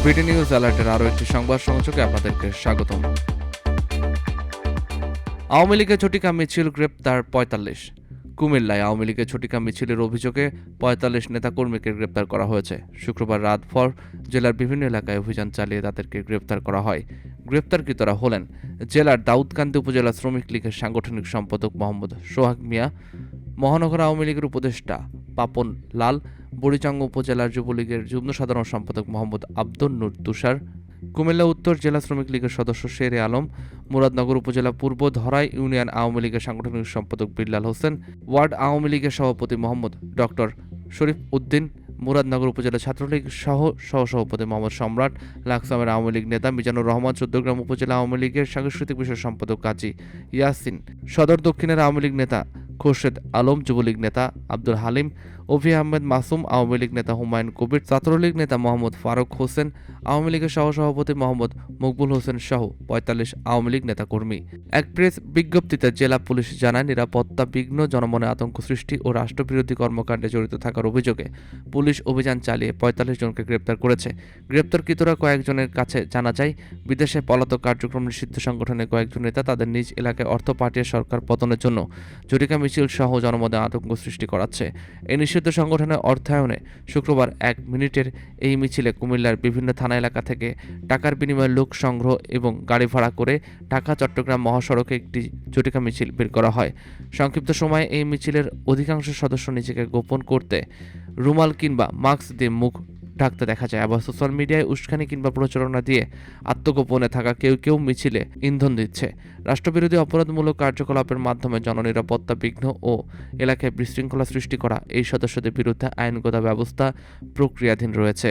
BD news অ্যালার্টের আরও একটি সংবাদ সংযোগে আপনাদেরকে স্বাগতম। আওয়ামী লীগের ঝটিকা মিছিল, গ্রেপ্তার ৪৫। কুমিল্লায় আওয়ামী লীগের ঝটিকা মিছিলের অভিযোগে ৪৫ নেতাকর্মীকে গ্রেপ্তার করা হয়েছে। শুক্রবার রাতভর জেলার বিভিন্ন এলাকায় অভিযান চালিয়ে তাদেরকে গ্রেপ্তার করা হয়। গ্রেপ্তারকৃতরা হলেন জেলার দাউদকান্দি উপজেলা শ্রমিক লীগের সাংগঠনিক সম্পাদক মোহাম্মদ সোহাগ মিয়া, মহানগর আওয়ামী লীগের উপদেষ্টা পাপন লাল, বুড়িচং উপজেলার যুবলীগের যুগ্ম সাধারণ সম্পাদক মোহাম্মদ আব্দুন নূর তুষার, কুমিল্লা উত্তর জেলা শ্রমিক লীগের সদস্য শেরে আলম, মুরাদনগর উপজেলা পূর্ব ধরাই ইউনিয়ন আওয়ামী লীগের সাংগঠনিক সম্পাদক বিল্লাল হোসেন, ওয়ার্ড আওয়ামী লীগের সভাপতি মোহাম্মদ ডক্টর শরীফ উদ্দিন, মুরাদনগর উপজেলা ছাত্রলীগ সহসভাপতি মোহাম্মদ সম্রাট, লাকসামের আওয়ামী লীগ নেতা মিজানুর রহমান, চৌদ্দগ্রাম উপজেলা আওয়ামী লীগের সাংস্কৃতিক বিষয় সম্পাদক কাজী ইয়াসিন, সদর দক্ষিণের আওয়ামী লীগ নেতা খোরশেদ আলম, যুবলীগ নেতা আব্দুল হালিম, অভি আহমেদ মাসুম, আওয়ামী লীগ নেতা হুমায়ুন কবির, ছাত্রলীগ নেতা মোহাম্মদ ফারুক হোসেন, আওয়ামী লীগের সহসভাপতি মোহাম্মদ মকবুল হোসেন সহ ৪৫ আওয়ামী লীগ নেতাকর্মী। এক প্রেস বিজ্ঞপ্তিতে জেলা পুলিশ জানায়, নিরাপত্তা বিঘ্ন, জনমনে আতঙ্ক সৃষ্টি ও রাষ্ট্রবিরোধী কর্মকাণ্ডে জড়িত থাকার অভিযোগে পুলিশ অভিযান চালিয়ে ৪৫ জনকে গ্রেপ্তার করেছে। গ্রেপ্তারকৃতরা কয়েকজনের কাছে জানা যায়, বিদেশে পলাতক কার্যক্রম নিষিদ্ধ সংগঠনের কয়েকজন নেতা তাদের নিজ এলাকায় অর্থ পাঠিয়ে সরকার পতনের জন্য ঝটিকা মিছিল সহ জনমনে আতঙ্ক সৃষ্টি করাচ্ছে। এই নিষিদ্ধ সংগঠনের অর্থায়নে শুক্রবার ১ মিনিটের এই মিছিলে কুমিল্লার বিভিন্ন থানা এলাকা থেকে টাকার বিনিময়ে লোক সংগ্রহ এবং গাড়ি ভাড়া করে ঢাকা চট্টগ্রাম মহাসড়কে একটি ঝটিকা মিছিল বের করা হয়। সংক্ষিপ্ত সময়ে এই মিছিলের অধিকাংশ সদস্য নিজেকে গোপন করতে রুমাল কিংবা মাস্ক দিয়ে মুখ ঢাকতে দেখা যায়। আবার সোশ্যাল মিডিয়ায় উস্কানি কিংবা প্রচারণা দিয়ে আত্মগোপনে থাকা কেউ কেউ মিছিলে ইন্ধন দিচ্ছে। রাষ্ট্রবিরোধী অপরাধমূলক কার্যকলাপের মাধ্যমে জননিরাপত্তা বিঘ্ন ও এলাকায় বিশৃঙ্খলা সৃষ্টি করা এই সদস্যদের বিরুদ্ধে আইনগত ব্যবস্থা প্রক্রিয়াধীন রয়েছে।